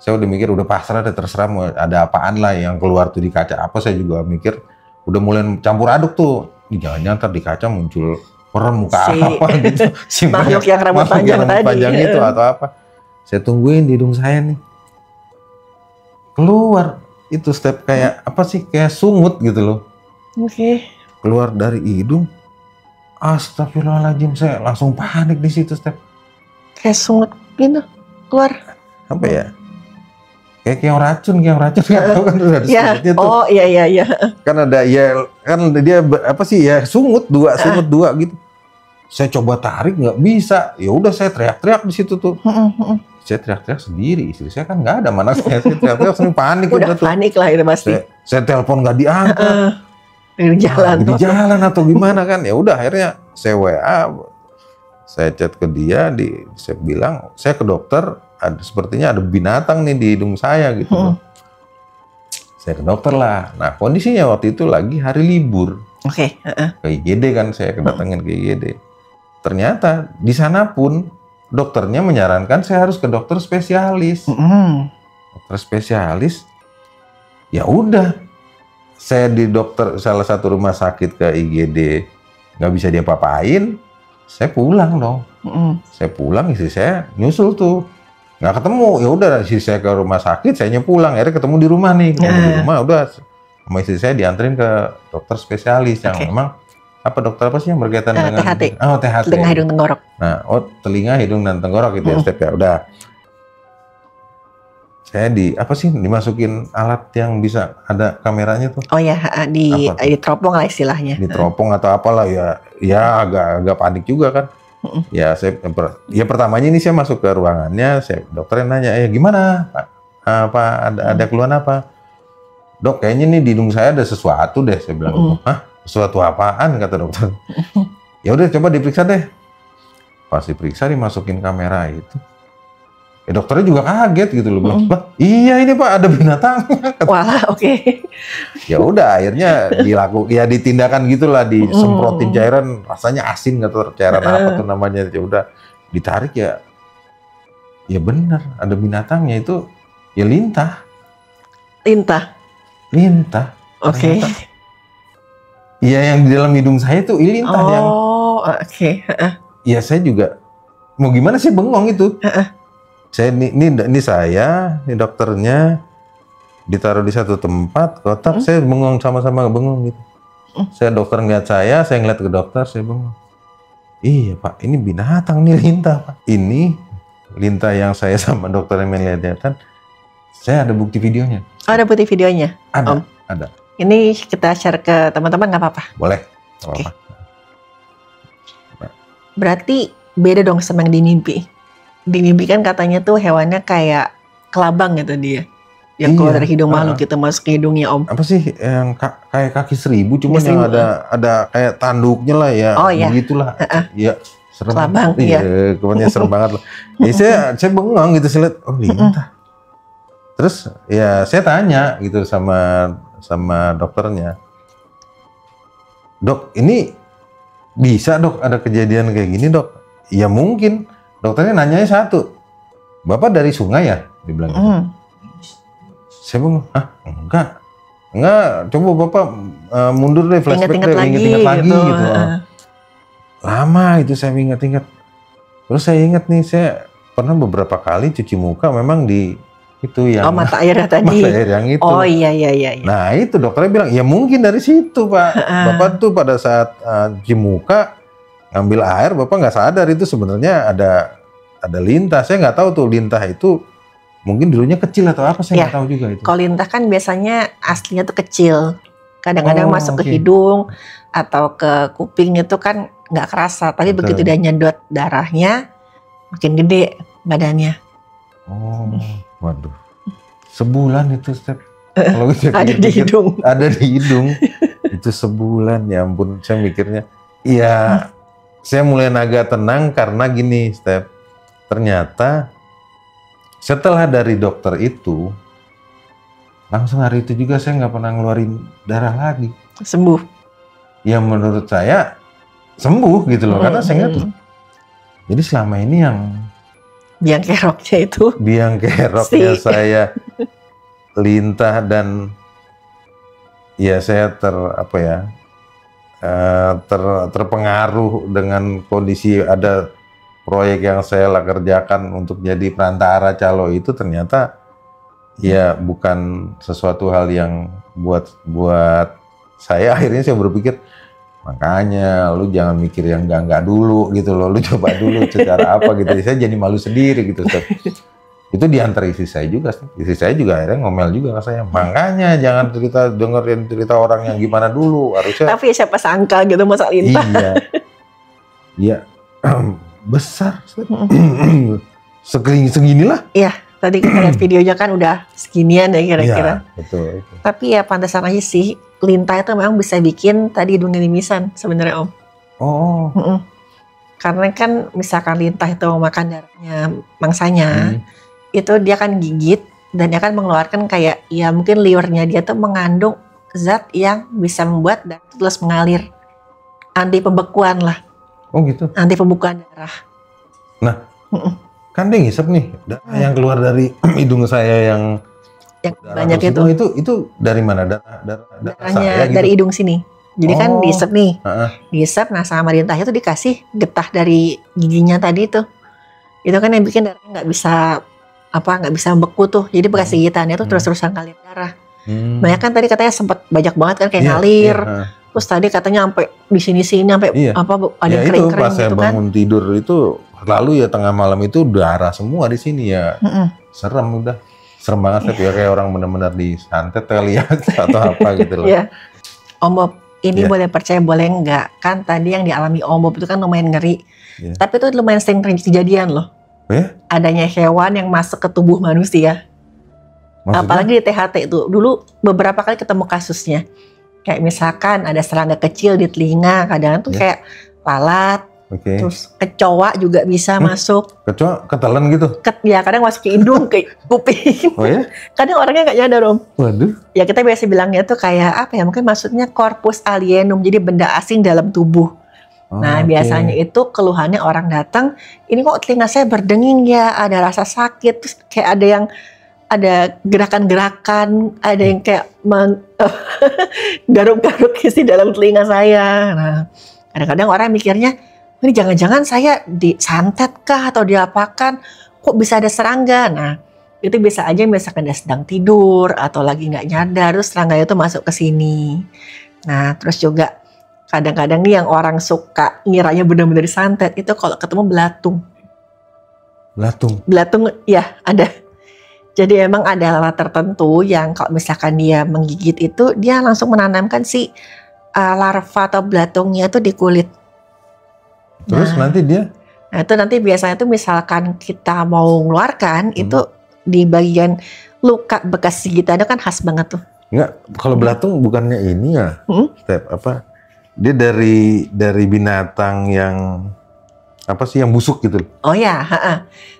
Saya udah mikir udah pasrah, udah terserah mau ada apaan lah yang keluar tuh di kaca. Apa saya juga mikir udah mulai campur aduk tuh. Jangan-jangan ntar di kaca muncul orang muka apa gitu. Makhluk yang rambut panjang itu atau apa. Saya tungguin di hidung saya nih. Keluar itu kayak apa sih? Kayak sungut gitu loh. Keluar dari hidung. Astagfirullahaladzim, saya langsung panik di situ, kayak sungut gitu keluar. Apa ya? Kayak racun nggak tahu kan udah ada sungutnya tuh. Oh iya. Kan ada kan dia apa sih ya, sungut dua gitu. Saya coba tarik nggak bisa. Ya udah saya teriak-teriak di situ tuh. Saya teriak-teriak sendiri, istri saya kan nggak ada, mana saya teriak-teriak sering panik. Udah panik lah itu pasti. Saya telepon nggak diangkat. Di jalan atau gimana kan. Ya udah akhirnya saya WA, saya chat ke dia, saya bilang saya ke dokter, sepertinya ada binatang nih di hidung saya gitu. Saya ke dokter lah. Nah kondisinya waktu itu lagi hari libur. Ke IGD kan, saya kedatengin ke IGD. Ternyata di sana pun dokternya menyarankan saya harus ke dokter spesialis. Dokter spesialis, ya udah. Saya di salah satu rumah sakit ke IGD, nggak bisa diapa-apain, saya pulang dong. Saya pulang, istri saya nyusul tuh, nggak ketemu. Ya udah, istri saya ke rumah sakit, saya pulang. Akhirnya ketemu di rumah nih, di rumah udah sama istri saya dianterin ke dokter spesialis yang memang dokter apa sih yang berkaitan dengan THT. THT. Telinga, hidung, tenggorok. Nah, telinga, hidung, dan tenggorok gitu ya ya. Udah. Saya dimasukin alat yang bisa ada kameranya tuh. Oh ya, diteropong lah istilahnya. Diteropong atau apalah ya agak panik juga kan. Ya pertamanya ini saya masuk ke ruangannya, dokternya nanya, gimana Pak? Ada keluhan apa? Dok, kayaknya nih di hidung saya ada sesuatu deh, saya bilang. Hah? Sesuatu apaan, kata dokter. Ya udah coba diperiksa deh. Pas diperiksa dimasukin kamera itu. Dokternya juga kaget gitu loh, bilang, iya ini Pak ada binatang. Wah, oke. Ya udah akhirnya ditindakan gitulah, disemprotin cairan, rasanya asin atau cairan apa tuh namanya. Ya udah ditarik ya benar ada binatangnya itu, ya lintah. Oke. Iya yang di dalam hidung saya tuh lintah yang. Oke. Ya saya juga mau gimana sih, bengong itu. Saya ini dokternya ditaruh di satu tempat kotak, saya bengong, sama-sama bengong gitu. Saya dokter ngeliat saya ngeliat ke dokter, saya bengong. Iya Pak, ini binatang nih, lintah Pak. Ini lintah yang saya sama dokter yang melihat-lihatan. Saya ada bukti videonya. Ada bukti videonya? Ada. Ini kita share ke teman-teman nggak apa-apa? Boleh. Oke. Berarti beda dong sama yang di mimpi. Di mimpi kan katanya tuh hewannya kayak kelabang gitu dia. Yang keluar dari hidung makhluk gitu, masuk ke hidungnya Om. Apa sih yang kayak kaki seribu, cuma yang ada kayak tanduknya lah ya. Oh iya. Begitulah. Iya. Serem. Kelabang. Iya, kebanyakan serem banget lah. Saya bengong gitu, saya lihat, lintah. Terus ya saya tanya gitu sama dokternya. Dok, ini bisa Dok ada kejadian kayak gini Dok? Ya mungkin. Dokternya nanyanya satu, Bapak dari sungai ya? Dibilang gitu. Saya bilang, enggak, coba Bapak mundur deh, flashback deh, inget-inget lagi gitu. Lama itu saya inget-inget. Terus saya inget nih, saya pernah beberapa kali cuci muka memang di itu yang mata air tadi. Mata air yang itu. Oh iya. Nah itu dokternya bilang, ya mungkin dari situ Pak. Bapak tuh pada saat cuci muka ngambil air, Bapak nggak sadar itu sebenarnya ada ada lintah. Saya nggak tahu tuh lintah itu mungkin dulunya kecil atau apa, saya nggak tahu juga itu. Kalau lintah kan biasanya aslinya tuh kecil. Kadang-kadang masuk ke hidung atau ke kuping itu kan nggak kerasa. Tapi begitu dia nyedot darahnya, makin gede badannya. Oh, waduh. Sebulan itu, Step. Kalau ada di hidung. Ada di hidung. Itu sebulan, ya ampun. Saya mikirnya, iya. Saya mulai agak tenang karena gini, Step. Ternyata setelah dari dokter itu, langsung hari itu juga saya nggak pernah ngeluarin darah lagi. Sembuh? Ya menurut saya sembuh gitu loh. Karena saya ingat, jadi selama ini yang biang keroknya itu. Biang keroknya saya lintah dan ya saya terpengaruh dengan kondisi ada proyek yang saya kerjakan untuk jadi perantara calo itu ternyata ya bukan sesuatu hal yang buat saya. Akhirnya saya berpikir, makanya lu jangan mikir yang enggak dulu gitu loh, lu coba dulu secara apa gitu. Saya jadi malu sendiri gitu, Step. Itu diantar istri saya juga, istri saya juga akhirnya ngomel juga ke saya, makanya jangan dengerin cerita orang yang gimana dulu, harusnya. Tapi siapa sangka gitu masa lintah. Iya besar seginilah. Iya, tadi kita lihat videonya kan udah seginian ya kira-kira. Iya, betul. Tapi ya pantesan aja sih, lintah itu memang bisa bikin tadi hidungnya mimisan sebenarnya, Om. Oh. Karena kan misalkan lintah itu makan darahnya mangsanya, itu dia akan gigit dan dia akan mengeluarkan kayak ya mungkin liurnya dia tuh mengandung zat yang bisa membuat darah terus mengalir, anti pembekuan lah. Oh gitu. Anti pembekuan darah. Nah, kan dia ngisep nih darah yang keluar dari hidung saya yang banyak itu dari mana? Darahnya gitu? Dari hidung sini. Jadi kan diisep nih, diisep. Nah sama lintahnya tuh dikasih getah dari giginya tadi tuh. Itu kan yang bikin darahnya nggak bisa membeku tuh. Jadi bekas gigitannya tuh terus-terusan ngalir darah. Banyak kan tadi katanya sempat banyak banget kan kayak ngalir. Terus tadi katanya sampai di sini-sini sampai ada kering-kering gitu kan. Pas saya bangun tidur itu lalu ya tengah malam itu darah semua di sini ya. Serem banget ya kayak orang benar-benar disantet kali ya atau apa gitu loh. Iya. Om Bob, ini boleh percaya boleh enggak, kan tadi yang dialami Om Bob itu kan lumayan ngeri. Tapi itu lumayan sering kejadian loh. Adanya hewan yang masuk ke tubuh manusia. Maksudnya? Apalagi di THT itu. Dulu beberapa kali ketemu kasusnya. Kayak misalkan ada serangga kecil di telinga, kadang tuh kayak lalat. Terus kecoa juga bisa masuk. Kecoa ketelan gitu? Ya kadang masuk ke hidung, ke kuping. Oh ya? Kadang orangnya nggak nyadar, Om. Waduh. Ya kita biasa bilangnya tuh kayak apa ya, mungkin maksudnya corpus alienum, jadi benda asing dalam tubuh. Nah biasanya itu keluhannya orang datang, ini kok telinga saya berdenging ya, ada rasa sakit, terus kayak ada gerakan-gerakan, ada yang kayak garuk-garuk isi dalam telinga saya. Nah kadang-kadang orang mikirnya, ini jangan-jangan saya disantet kah atau diapakan, kok bisa ada serangga. Nah itu bisa aja misalkan dia sedang tidur atau lagi nggak nyadar, terus serangga itu masuk ke sini. Nah terus juga kadang-kadang nih yang orang suka ngiranya benar-benar disantet itu kalau ketemu belatung. Belatung ya ada. Jadi emang ada lalat tertentu yang kalau misalkan dia menggigit itu dia langsung menanamkan si larva atau belatungnya itu di kulit. Terus nanti dia? Nah itu nanti biasanya tuh misalkan kita mau mengeluarkan itu di bagian luka bekas gigitan itu kan khas banget tuh. Enggak, kalau belatung bukannya ini ya? Step apa? Dia dari binatang yang apa sih yang busuk gitu? Oh ya,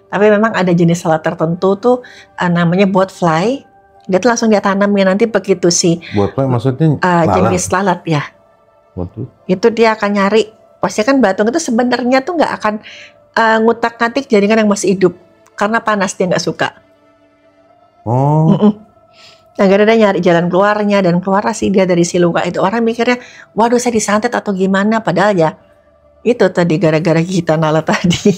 tapi memang ada jenis lalat tertentu tuh namanya botfly. Dia tuh langsung dia tanamnya nanti begitu sih. Botfly maksudnya jenis lalat ya. Waduh. Itu dia akan nyari. Pasti kan belatung itu sebenarnya tuh nggak akan ngutak-ngatik jaringan yang masih hidup karena panas dia nggak suka. Nah gara-gara nyari jalan keluarnya dan keluar sih dia dari si luka itu. Orang mikirnya, waduh saya disantet atau gimana, padahal ya itu tadi gara-gara gigitan lalat tadi.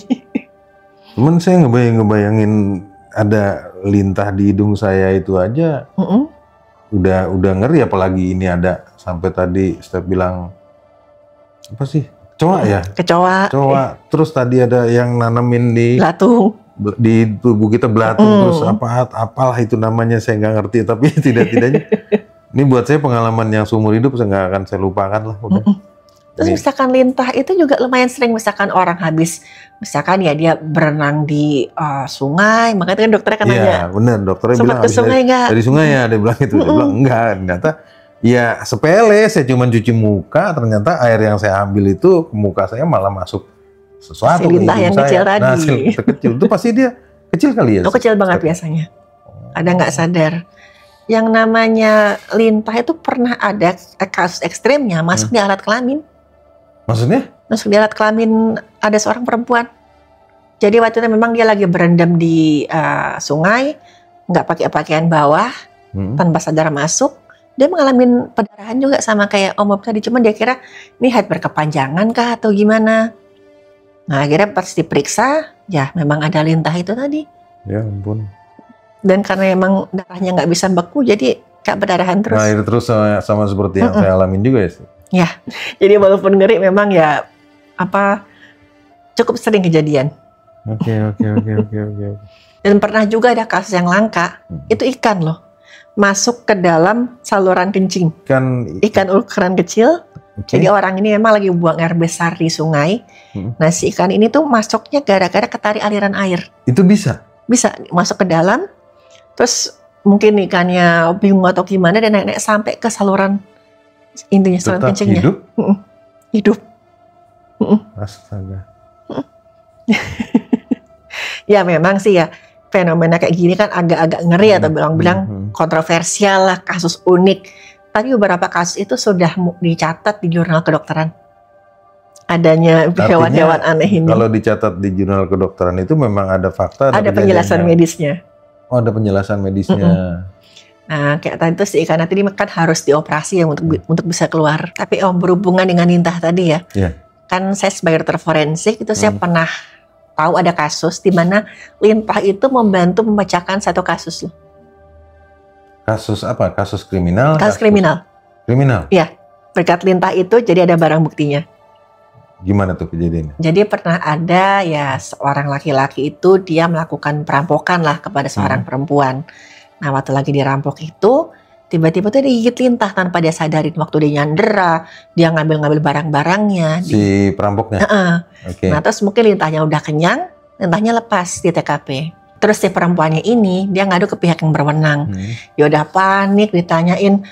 Cuman saya ngebayangin ada lintah di hidung saya itu aja, udah ngeri, apalagi ini ada sampai tadi Step bilang apa sih Kecoa ya? Kecoa. Terus tadi ada yang nanemin di tubuh kita belatung, terus apalah itu namanya, saya nggak ngerti, tapi tidaknya ini buat saya pengalaman yang seumur hidup saya nggak akan saya lupakan lah. Udah. Terus misalkan lintah itu juga lumayan sering, misalkan orang habis, misalkan ya dia berenang di sungai, makanya kan dokternya kan nanya. Iya benar, dokternya bilang ke sungai dari sungai ya, dia bilang itu, dia bilang enggak, ternyata ya sepele, saya cuma cuci muka, ternyata air yang saya ambil itu ke muka saya malah masuk sesuatu. Lintah yang kecil tadi. Nah, kecil itu pasti dia kecil kali ya. Oh, kecil banget biasanya. Ada nggak sadar. Yang namanya lintah itu pernah ada kasus ekstrimnya masuk di alat kelamin. Maksudnya? Masuk di alat kelamin ada seorang perempuan. Jadi waktu itu memang dia lagi berendam di sungai, nggak pakai pakaian bawah, tanpa sadar masuk. Dia mengalami perdarahan juga sama kayak Om Bob tadi, cuma dia kira ini haid berkepanjangan kah atau gimana. Nah akhirnya pas diperiksa, ya memang ada lintah itu tadi. Ya ampun. Dan karena memang darahnya nggak bisa beku, jadi kayak berdarahan terus. Nah itu terus sama seperti yang saya alamin juga ya. Ya, jadi walaupun ngeri memang ya cukup sering kejadian. Oke. Dan pernah juga ada kasus yang langka, itu ikan loh, masuk ke dalam saluran kencing. Ikan ukuran kecil. Okay. Jadi orang ini memang lagi buang air besar di sungai. Nah si ikan ini tuh masuknya gara-gara ketarik aliran air. Itu bisa? Bisa, masuk ke dalam. Terus mungkin ikannya bingung atau gimana dan naik-naik sampai ke saluran intinya, saluran kencingnya. Hidup? Hidup. Astaga. Ya memang sih ya, fenomena kayak gini kan agak-agak ngeri atau bilang-bilang kontroversial lah, kasus unik. Tapi beberapa kasus itu sudah dicatat di jurnal kedokteran. Adanya hewan-hewan aneh ini. Kalau dicatat di jurnal kedokteran itu memang ada fakta. Ada penjelasan medisnya. Oh ada penjelasan medisnya. Nah kayak tadi tuh si ikan nanti kan harus dioperasi ya untuk bisa keluar. Tapi berhubungan dengan lintah tadi ya. Kan saya sebagai dokter forensik itu saya pernah tahu ada kasus di mana lintah itu membantu memecahkan satu kasus loh. Kasus apa? Kasus kriminal? Kasus kriminal. Kriminal? Iya. Berkat lintah itu jadi ada barang buktinya. Gimana tuh kejadiannya? Jadi pernah ada ya seorang laki-laki itu dia melakukan perampokan lah kepada seorang perempuan. Nah waktu lagi dirampok itu tiba-tiba tuh digigit lintah tanpa dia sadarin. Waktu dia nyandera, dia ngambil-ngambil barang-barangnya. Si perampoknya? Okay. Nah terus mungkin lintahnya udah kenyang, lintahnya lepas di TKP. Terus si perempuannya ini dia ngadu ke pihak yang berwenang. Ya udah panik, ditanyain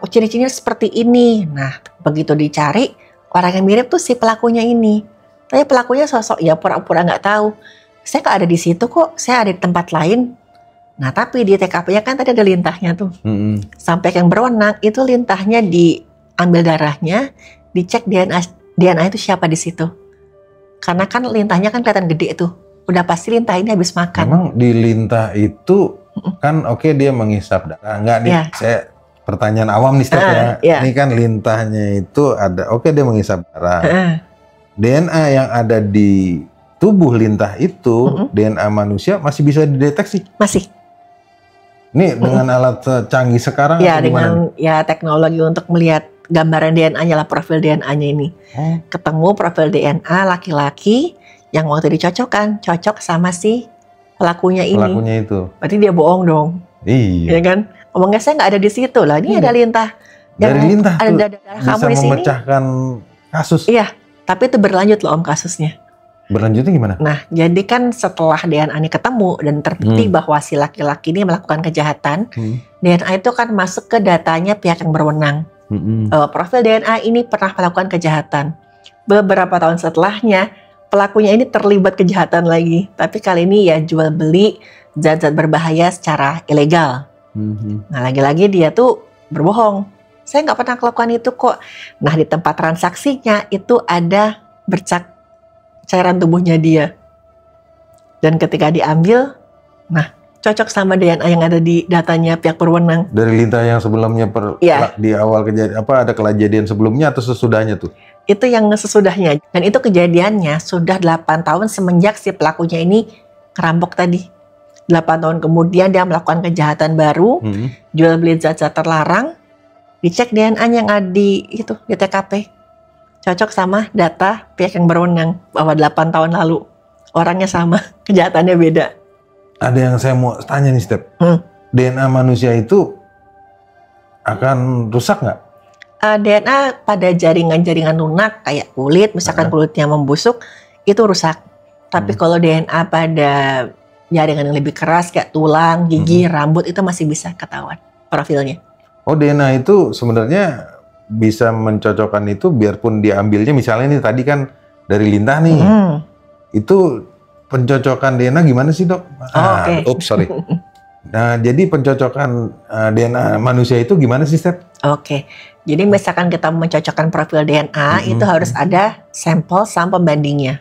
ciri-cirinya seperti ini. Nah begitu dicari, orang yang mirip tuh si pelakunya ini. Tapi pelakunya sosok ya pura-pura nggak tahu. Saya nggak ada di situ kok, saya ada di tempat lain. Nah tapi di TKP-nya kan tadi ada lintahnya tuh. Sampai yang berwenang itu lintahnya diambil darahnya, dicek DNA itu siapa di situ. Karena kan lintahnya kan kelihatan gede tuh. Udah pasti lintah ini habis makan. Memang di lintah itu kan dia menghisap darah. Enggak nih, saya pertanyaan awam nih Steph ya. Ini kan lintahnya itu ada, dia menghisap darah. DNA yang ada di tubuh lintah itu, DNA manusia masih bisa dideteksi? Masih. Ini dengan alat canggih sekarang? Ya dengan teknologi untuk melihat gambaran DNA-nya lah, profil DNA-nya ini. Ketemu profil DNA laki-laki yang waktu dicocokkan, cocok sama si pelakunya ini. Pelakunya itu. Berarti dia bohong dong. Iya. Ya kan? Ngomongnya saya nggak ada di situ lah. Ini ada lintah. Dari lintah ada tuh darah kamu di sini. Bisa memecahkan kasus. Iya. Tapi itu berlanjut loh Om kasusnya. Berlanjutnya gimana? Nah, jadi kan setelah DNA ini ketemu dan terbukti bahwa si laki-laki ini melakukan kejahatan, DNA itu kan masuk ke datanya pihak yang berwenang. Profil DNA ini pernah melakukan kejahatan. Beberapa tahun setelahnya, pelakunya ini terlibat kejahatan lagi. Tapi kali ini ya jual beli zat-zat berbahaya secara ilegal. Nah, lagi-lagi dia tuh berbohong. Saya nggak pernah melakukan itu kok. Nah, di tempat transaksinya itu ada bercak cairan tubuhnya dia. Dan ketika diambil, nah cocok sama DNA yang ada di datanya pihak berwenang. Dari lintah yang sebelumnya di awal kejadian ada kejadian sebelumnya atau sesudahnya tuh? Itu yang sesudahnya. Dan itu kejadiannya sudah 8 tahun semenjak si pelakunya ini kerampok tadi. 8 tahun kemudian dia melakukan kejahatan baru, jual beli zat-zat terlarang, dicek DNA yang ada di TKP. cocok sama data pihak yang berwenang bahwa 8 tahun lalu orangnya sama, kejahatannya beda. Ada yang saya mau tanya nih, Step. DNA manusia itu akan rusak nggak? DNA pada jaringan-jaringan lunak kayak kulit, misalkan kulitnya membusuk, itu rusak. Tapi kalau DNA pada jaringan yang lebih keras kayak tulang, gigi, rambut, itu masih bisa ketahuan profilnya. Oh, DNA itu sebenarnya bisa mencocokkan itu biarpun diambilnya misalnya nih tadi kan dari lintah nih. Itu pencocokan DNA gimana sih, Dok? Oops, sorry. Nah, jadi pencocokan DNA manusia itu gimana sih, Step? Jadi misalkan kita mencocokkan profil DNA, itu harus ada sampel sama pembandingnya.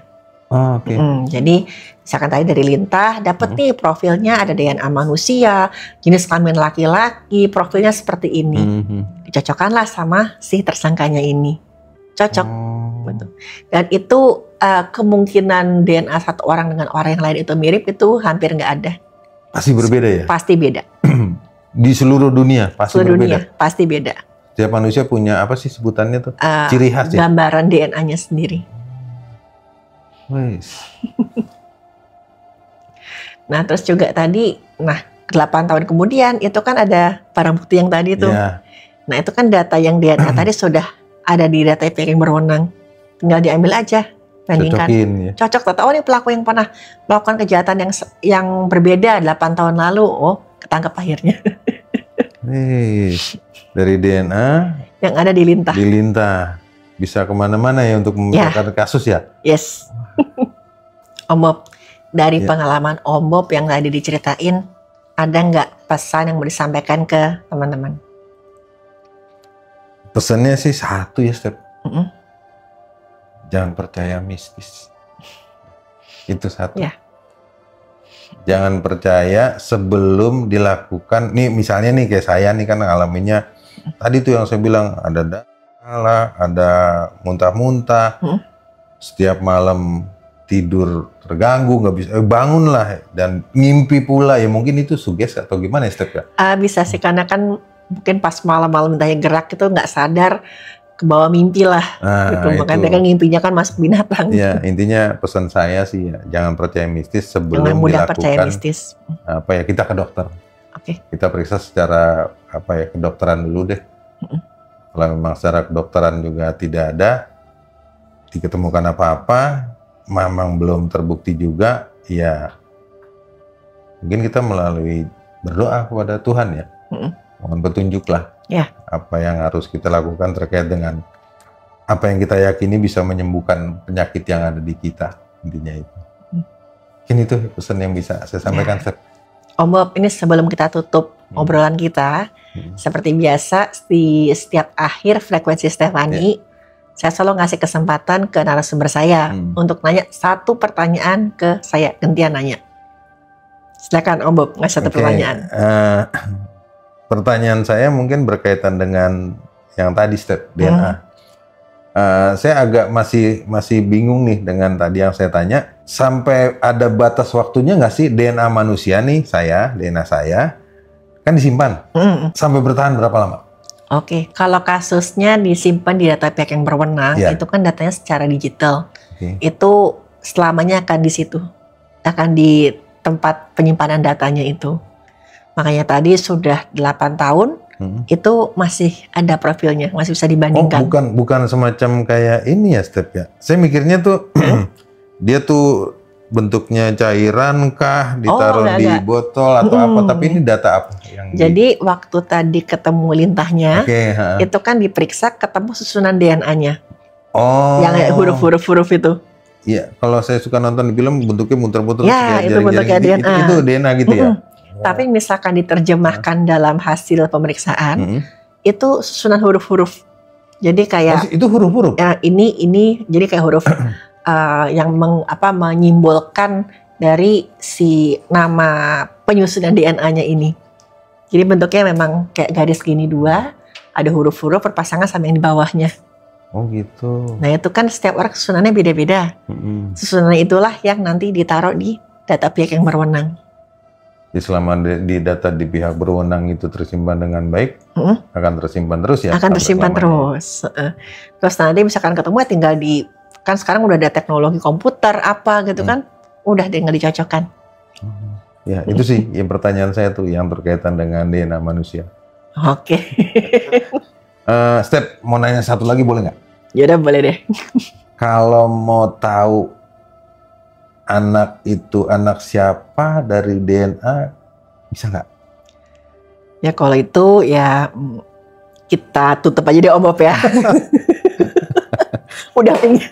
Jadi misalkan tadi dari lintah, dapat nih profilnya ada DNA manusia, jenis kelamin laki-laki, profilnya seperti ini. Dicocokkanlah sama si tersangkanya ini. Cocok. Betul. Dan itu kemungkinan DNA satu orang dengan orang yang lain itu mirip itu hampir nggak ada. Pasti berbeda ya? Pasti beda. Di seluruh dunia pasti seluruh berbeda? Dunia pasti beda. Setiap manusia punya apa sih sebutannya tuh? Ciri khas ya? Gambaran DNA-nya sendiri. Nah terus juga tadi, 8 tahun kemudian itu kan ada barang bukti yang tadi tuh. Nah itu kan data yang DNA tadi sudah ada di data pihak yang berwenang. Tinggal diambil aja, bandingkan. Cocok, tahu nih pelaku yang pernah melakukan kejahatan yang berbeda 8 tahun lalu. Oh, ketangkep akhirnya. Dari DNA yang ada di lintah. Di lintah. Bisa kemana-mana ya untuk memecahkan kasus ya? Yes. Om Bob, dari pengalaman Om Bob yang tadi diceritain, ada nggak pesan yang mau disampaikan ke teman-teman? Pesannya sih satu ya, Step. Jangan percaya mistis. Itu satu. Jangan percaya sebelum dilakukan. Nih misalnya nih kayak saya nih kan ngalaminnya. Tadi tuh yang saya bilang ada darah, ada muntah-muntah. Setiap malam tidur terganggu, nggak bisa bangun lah. Dan ngimpi pula ya, mungkin itu suges atau gimana ya, Step ya? Bisa sih, karena kan mungkin pas malam-malam tanya gerak itu nggak sadar ke bawah mimpi lah. Gitu. Makanya kan ngimpinya kan masuk binatang. Ya, intinya pesan saya sih ya, jangan percaya mistis sebelum dilakukan mistis. Kita ke dokter. Kita periksa secara kedokteran dulu deh. Kalau memang secara kedokteran juga tidak ada diketemukan apa-apa, memang belum terbukti juga, ya mungkin kita melalui berdoa kepada Tuhan ya. Mohon petunjuk lah. Apa yang harus kita lakukan terkait dengan apa yang kita yakini bisa menyembuhkan penyakit yang ada di kita, intinya itu. Mungkin itu pesan yang bisa saya sampaikan. Om Bob, ini sebelum kita tutup obrolan kita, seperti biasa di setiap akhir frekuensi Stefani, saya selalu ngasih kesempatan ke narasumber saya untuk nanya satu pertanyaan ke saya, gantian nanya. Silakan Om Bob, ngasih satu pertanyaan. Pertanyaan saya mungkin berkaitan dengan yang tadi, Step, DNA. Saya agak masih bingung nih dengan tadi yang saya tanya. Sampai ada batas waktunya nggak sih DNA manusia nih, DNA saya, kan disimpan. Sampai bertahan berapa lama? Kalau kasusnya disimpan di data pihak yang berwenang, itu kan datanya secara digital. Itu selamanya akan di situ. Akan di tempat penyimpanan datanya itu. Makanya tadi sudah 8 tahun, itu masih ada profilnya, masih bisa dibandingkan. Bukan semacam kayak ini ya, Step ya. Saya mikirnya tuh dia tuh bentuknya cairan kah, ditaruh di botol atau apa, tapi ini data apa? Jadi waktu tadi ketemu lintahnya, itu kan diperiksa ketemu susunan DNA-nya. Yang huruf-huruf itu. Iya, kalau saya suka nonton di film bentuknya muter-muter. Ya, itu bentuknya DNA. Itu DNA gitu ya? Tapi misalkan diterjemahkan dalam hasil pemeriksaan, itu susunan huruf-huruf. Jadi kayak itu huruf-huruf. Ya, ini jadi kayak huruf yang menyimbolkan dari si nama penyusunan DNA-nya ini. Jadi bentuknya memang kayak garis gini dua, ada huruf-huruf berpasangan sama yang di bawahnya. Oh gitu. Nah itu kan setiap orang susunannya beda-beda. Susunan itulah yang nanti ditaruh di data pihak yang berwenang. selama di data di pihak berwenang itu tersimpan dengan baik, akan tersimpan terus ya? Akan tersimpan terus. Terus nanti misalkan ketemu tinggal kan sekarang udah ada teknologi komputer apa gitu kan, udah tinggal dicocokkan. Ya itu sih yang pertanyaan saya tuh yang berkaitan dengan DNA manusia. Oke. Step, mau nanya satu lagi boleh nggak? Ya udah boleh deh. Kalau mau tahu anak itu anak siapa dari DNA, bisa nggak? Ya kalau itu ya kita tutup aja deh Om Bob ya. Udah tinggi.